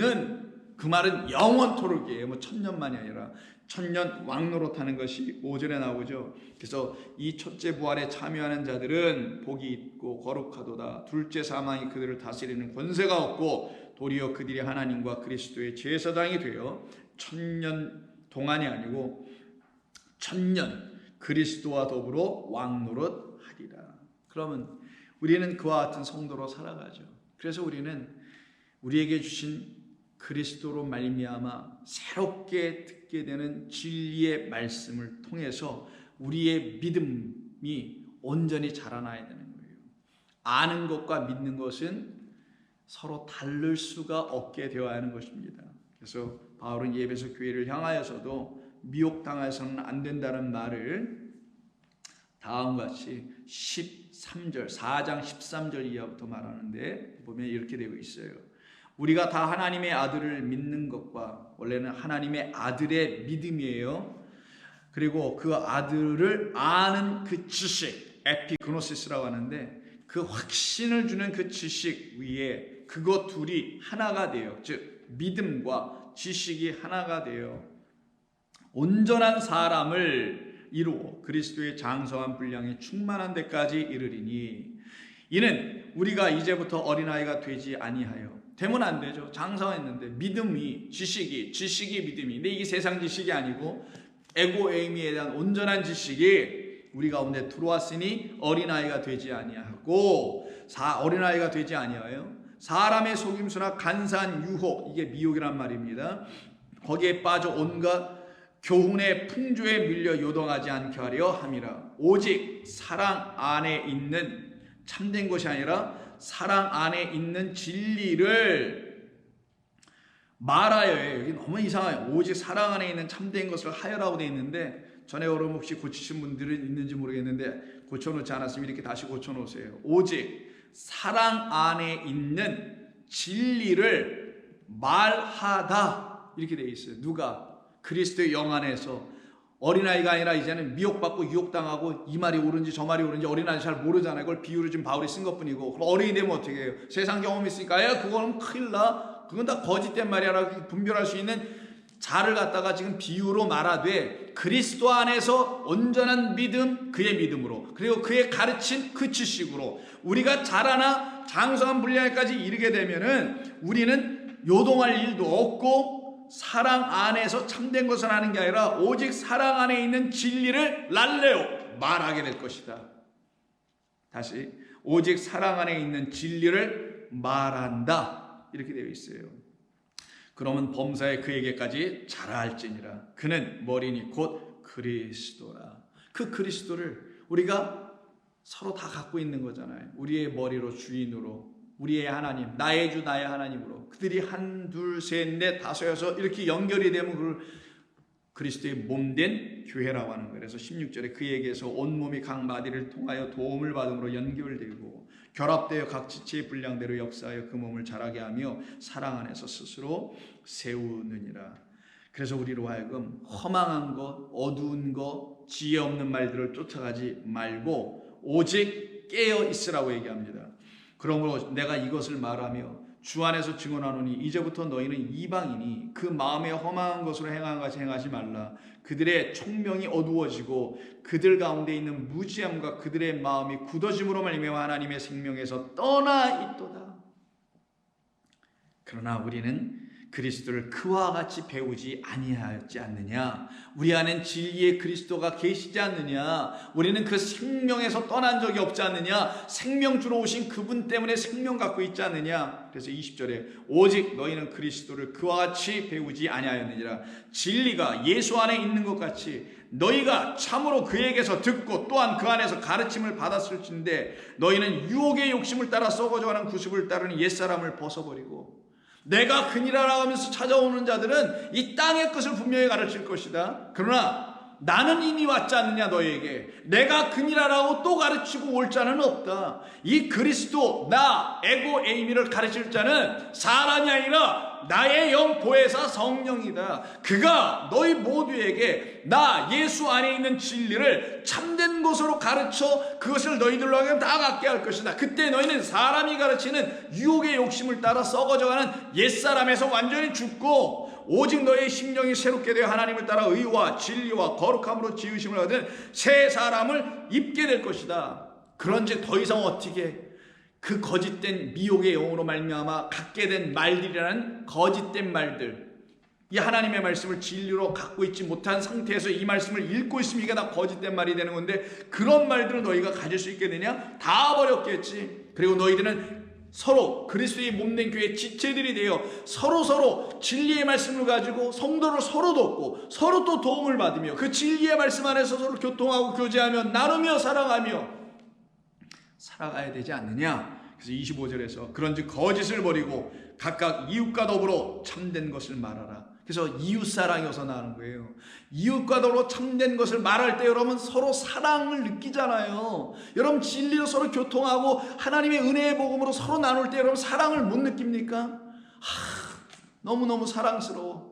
말은 영원토록이에요. 1000년만이 아니라 1000년 왕노릇하는 것이 5절에 나오죠. 그래서 이 첫째 부활에 참여하는 자들은 복이 있고 거룩하도다. 둘째 사망이 그들을 다스리는 권세가 없고 도리어 그들이 하나님과 그리스도의 제사장이 되어 1000년 동안이 아니고 1000년 그리스도와 더불어 왕노릇하리라. 그러면 우리는 그와 같은 성도로 살아가죠. 그래서 우리는 우리에게 주신 그리스도로 말미암아 새롭게 듣게 되는 진리의 말씀을 통해서 우리의 믿음이 온전히 자라나야 되는 거예요. 아는 것과 믿는 것은 서로 다를 수가 없게 되어야 하는 것입니다. 그래서 바울은 예배소 교회를 향하여서도 미혹당해서는 안 된다는 말을 다음과 같이 13절, 4장 13절 이하부터 말하는데 보면 이렇게 되고 있어요. 우리가 다 하나님의 아들을 믿는 것과, 원래는 하나님의 아들의 믿음이에요. 그리고 그 아들을 아는 그 지식, 에피그노시스라고 하는데 그 확신을 주는 그 지식 위에 그것 둘이 하나가 돼요. 즉 믿음과 지식이 하나가 돼요. 온전한 사람을 이루어 그리스도의 장성한 분량이 충만한 데까지 이르리니, 이는 우리가 이제부터 어린아이가 되지 아니하여, 되면 안 되죠. 장성했는데 믿음이 지식이 믿음이, 근데 이게 세상 지식이 아니고 에고에이미에 대한 온전한 지식이 우리 가운데 들어왔으니 어린아이가 되지 아니하고, 어린아이가 되지 아니하여 사람의 속임수나 간사한 유혹, 이게 미혹이란 말입니다. 거기에 빠져 온갖 교훈의 풍조에 밀려 요동하지 않게 하려 함이라. 오직 사랑 안에 있는, 참된 것이 아니라 사랑 안에 있는 진리를 말하여 해요. 여기 너무 이상해요. 오직 사랑 안에 있는 참된 것을 하여라고 되어 있는데, 전에 여러분 혹시 고치신 분들은 있는지 모르겠는데 고쳐놓지 않았으면 이렇게 다시 고쳐놓으세요. 오직 사랑 안에 있는 진리를 말하다, 이렇게 되어 있어요. 누가? 그리스도의 영 안에서. 어린아이가 아니라 이제는 미혹받고 유혹당하고 이 말이 옳은지 저 말이 옳은지 어린아이 잘 모르잖아요. 그걸 비유를 지금 바울이 쓴 것뿐이고, 그럼 어린이 되면 어떻게 해요? 세상 경험이 있으니까 그거는 큰일 나, 그건 다 거짓된 말이라고 분별할 수 있는 자를 갖다가 지금 비유로 말하되, 그리스도 안에서 온전한 믿음, 그의 믿음으로, 그리고 그의 가르침, 그 지식으로 우리가 자라나 장성한 분량까지 이르게 되면은 우리는 요동할 일도 없고, 사랑 안에서 참된 것을 하는 게 아니라 오직 사랑 안에 있는 진리를 랄레오, 말하게 될 것이다. 다시, 오직 사랑 안에 있는 진리를 말한다, 이렇게 되어 있어요. 그러면 범사에 그에게까지 자라할지니라. 그는 머리니 곧 그리스도라. 그 그리스도를 우리가 서로 다 갖고 있는 거잖아요. 우리의 머리로, 주인으로, 우리의 하나님, 나의 주 나의 하나님으로, 그들이 한, 둘, 셋, 넷, 다섯, 여섯 이렇게 연결이 되면 그걸 그리스도의 몸된 교회라고 하는 거예요. 그래서 16절에 그에게서 온몸이 각 마디를 통하여 도움을 받음으로 연결되고 결합되어 각 지체의 분량대로 역사하여 그 몸을 자라게 하며 사랑 안에서 스스로 세우느니라. 그래서 우리로 하여금 허망한 것, 어두운 것, 지혜 없는 말들을 쫓아가지 말고 오직 깨어 있으라고 얘기합니다. 그러므로 내가 이것을 말하며 주 안에서 증언하노니 이제부터 너희는 이방인이 그 마음에 허망한 것으로 행한 같이 행하지 말라. 그들의 총명이 어두워지고 그들 가운데 있는 무지함과 그들의 마음이 굳어짐으로 말미암아 하나님의 생명에서 떠나 있도다. 그러나 우리는 그리스도를 그와 같이 배우지 아니하였지 않느냐. 우리 안엔 진리의 그리스도가 계시지 않느냐. 우리는 그 생명에서 떠난 적이 없지 않느냐. 생명주로 오신 그분 때문에 생명 갖고 있지 않느냐. 그래서 20절에 오직 너희는 그리스도를 그와 같이 배우지 아니하였느니라. 진리가 예수 안에 있는 것 같이 너희가 참으로 그에게서 듣고 또한 그 안에서 가르침을 받았을진데 너희는 유혹의 욕심을 따라 썩어져가는 구습을 따르는 옛사람을 벗어버리고, 내가 그니라라 하면서 찾아오는 자들은 이 땅의 것을 분명히 가르칠 것이다. 그러나 나는 이미 왔지 않느냐. 너희에게 내가 그니라라고 또 가르치고 올 자는 없다. 이 그리스도, 나 에고 에이미를 가르칠 자는 사람이 아니라 나의 영 보혜사 성령이다. 그가 너희 모두에게 나 예수 안에 있는 진리를 참된 것으로 가르쳐 그것을 너희들로 하여금 다 갖게 할 것이다. 그때 너희는 사람이 가르치는 유혹의 욕심을 따라 썩어져가는 옛사람에서 완전히 죽고 오직 너의 심령이 새롭게 되어 하나님을 따라 의와 진리와 거룩함으로 지으심을 얻은 새 사람을 입게 될 것이다. 그런지 더 이상 어떻게 그 거짓된 미혹의 영으로 말미암아 갖게 된 말들이라는 거짓된 말들, 이 하나님의 말씀을 진리로 갖고 있지 못한 상태에서 이 말씀을 읽고 있으면 이게 다 거짓된 말이 되는 건데, 그런 말들을 너희가 가질 수 있겠느냐? 다 버렸겠지. 그리고 너희들은 서로 그리스도의 몸된 교회 지체들이 되어 서로 진리의 말씀을 가지고 성도를 서로 돕고 서로 또 도움을 받으며 그 진리의 말씀 안에서 서로 교통하고 교제하며 나누며 사랑하며 살아가야 되지 않느냐. 그래서 25절에서 그런즉 거짓을 버리고 각각 이웃과 더불어 참된 것을 말하라. 그래서 이웃사랑이어서 나오는 거예요. 이웃과 더불어 참된 것을 말할 때 여러분 서로 사랑을 느끼잖아요. 여러분 진리로 서로 교통하고 하나님의 은혜의 복음으로 서로 나눌 때 여러분 사랑을 못 느낍니까? 너무너무 사랑스러워.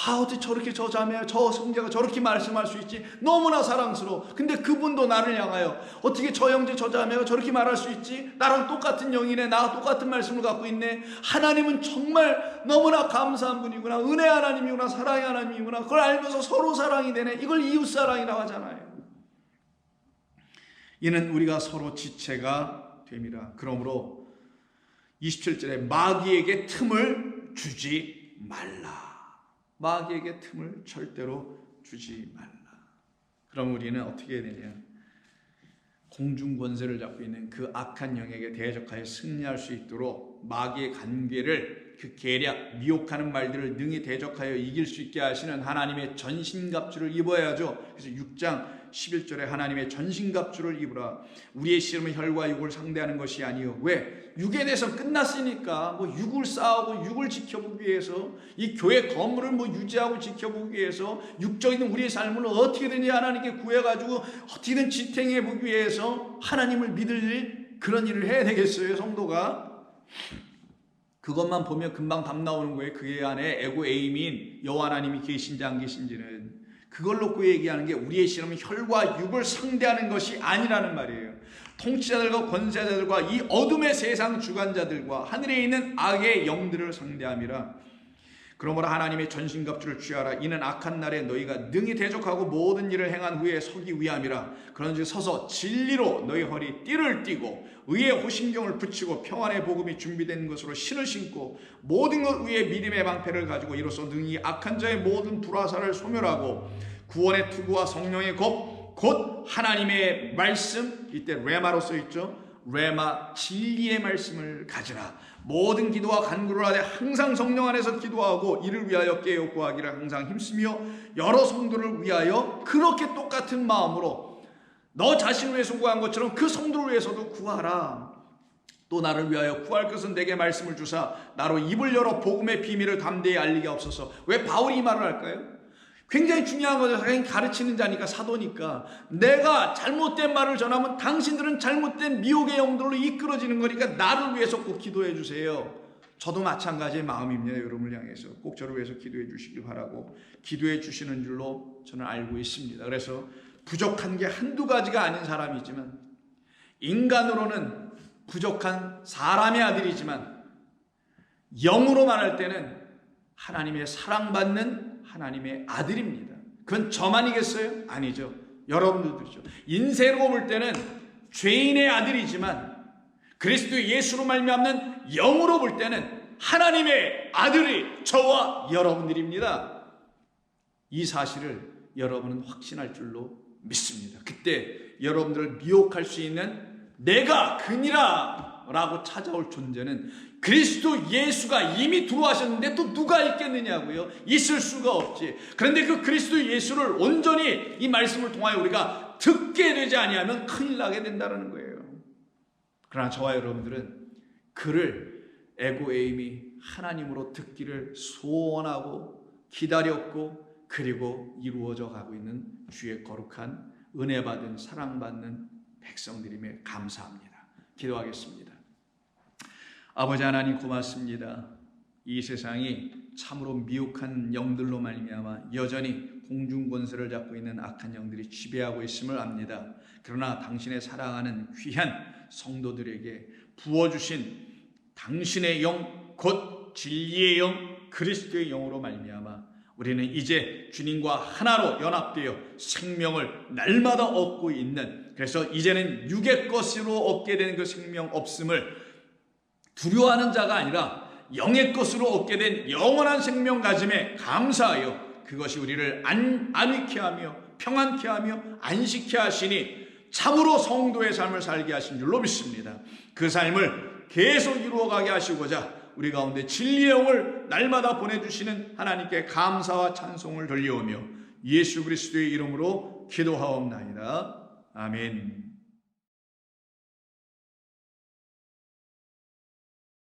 어떻게 저렇게 저 자매가 저 형제가 저렇게 말씀할 수 있지? 너무나 사랑스러워. 근데 그분도 나를 향하여 어떻게 저 형제 저 자매가 저렇게 말할 수 있지? 나랑 똑같은 영이네. 나와 똑같은 말씀을 갖고 있네. 하나님은 정말 너무나 감사한 분이구나. 은혜 하나님이구나. 사랑의 하나님이구나. 그걸 알면서 서로 사랑이 되네. 이걸 이웃사랑이라고 하잖아요. 이는 우리가 서로 지체가 됨이라. 그러므로 27절에 마귀에게 틈을 주지 말라. 마귀에게 틈을 절대로 주지 말라. 그럼 우리는 어떻게 해야 되냐? 공중 권세를 잡고 있는 그 악한 영에게 대적하여 승리할 수 있도록 마귀의 간계를 그 계략, 미혹하는 말들을 능히 대적하여 이길 수 있게 하시는 하나님의 전신갑주를 입어야죠. 그래서 6장 11절에 하나님의 전신갑주를 입으라. 우리의 씨름은 혈과 육을 상대하는 것이 아니요. 왜? 육에 대해서 끝났으니까 육을 싸우고 육을 지켜보기 위해서 이 교회 건물을 유지하고 지켜보기 위해서 육적인 우리의 삶을 어떻게든지 하나님께 구해가지고 어떻게든 지탱해보기 위해서 하나님을 믿을 그런 일을 해야 되겠어요, 성도가? 그것만 보면 금방 답 나오는 거예요. 그의 안에 에고 에임인 여호와 하나님이 계신지 안 계신지는. 그걸 놓고 얘기하는 게 우리의 씨름은 혈과 육을 상대하는 것이 아니라는 말이에요. 통치자들과 권세자들과 이 어둠의 세상 주관자들과 하늘에 있는 악의 영들을 상대함이라. 그러므로 하나님의 전신갑주를 취하라. 이는 악한 날에 너희가 능히 대적하고 모든 일을 행한 후에 서기 위함이라. 그런즉 서서 진리로 너희 허리 띠를 띠고 의의 호심경을 붙이고 평안의 복음이 준비된 것으로 신을 신고 모든 것 위에 믿음의 방패를 가지고 이로써 능히 악한 자의 모든 불화살을 소멸하고 구원의 투구와 성령의 곧 하나님의 말씀, 이때 레마로 써있죠. 레마, 진리의 말씀을 가지라. 모든 기도와 간구를 하되 항상 성령 안에서 기도하고 이를 위하여 깨어 구하기를 항상 힘쓰며 여러 성도를 위하여 그렇게 똑같은 마음으로 너 자신을 위해서 구한 것처럼 그 성도를 위해서도 구하라. 또 나를 위하여 구할 것은 내게 말씀을 주사 나로 입을 열어 복음의 비밀을 담대히 알리게 없어서. 왜 바울이 이 말을 할까요? 굉장히 중요한 거죠. 가르치는 자니까, 사도니까. 내가 잘못된 말을 전하면 당신들은 잘못된 미혹의 영들로 이끌어지는 거니까 나를 위해서 꼭 기도해 주세요. 저도 마찬가지의 마음입니다. 여러분을 향해서 꼭 저를 위해서 기도해 주시길 바라고 기도해 주시는 줄로 저는 알고 있습니다. 그래서 부족한 게 한두 가지가 아닌 사람이지만, 인간으로는 부족한 사람의 아들이지만 영으로 말할 때는 하나님의 사랑받는 하나님의 아들입니다. 그건 저만이겠어요? 아니죠. 여러분들도죠. 인생으로 볼 때는 죄인의 아들이지만 그리스도 예수로 말미암는 영으로 볼 때는 하나님의 아들이 저와 여러분들입니다. 이 사실을 여러분은 확신할 줄로 믿습니다. 그때 여러분들을 미혹할 수 있는 내가 그니라 라고 찾아올 존재는 그리스도 예수가 이미 들어와셨는데 또 누가 있겠느냐고요? 있을 수가 없지. 그런데 그 그리스도 예수를 온전히 이 말씀을 통하여 우리가 듣게 되지 아니하면 큰일 나게 된다는 거예요. 그러나 저와 여러분들은 그를 에고에임이 하나님으로 듣기를 소원하고 기다렸고 그리고 이루어져 가고 있는 주의 거룩한 은혜 받은 사랑받는 백성들임에 감사합니다. 기도하겠습니다. 아버지 하나님 고맙습니다. 이 세상이 참으로 미혹한 영들로 말미암아 여전히 공중 권세를 잡고 있는 악한 영들이 지배하고 있음을 압니다. 그러나 당신의 사랑하는 귀한 성도들에게 부어주신 당신의 영, 곧 진리의 영, 그리스도의 영으로 말미암아 우리는 이제 주님과 하나로 연합되어 생명을 날마다 얻고 있는, 그래서 이제는 육의 것으로 얻게 되는 그 생명 없음을 두려워하는 자가 아니라 영의 것으로 얻게 된 영원한 생명 가짐에 감사하여 그것이 우리를 안위케 하며 평안케 하며 안식케 하시니 참으로 성도의 삶을 살게 하신 줄로 믿습니다. 그 삶을 계속 이루어가게 하시고자 우리 가운데 진리의 영을 날마다 보내주시는 하나님께 감사와 찬송을 돌려오며 예수 그리스도의 이름으로 기도하옵나이다. 아멘.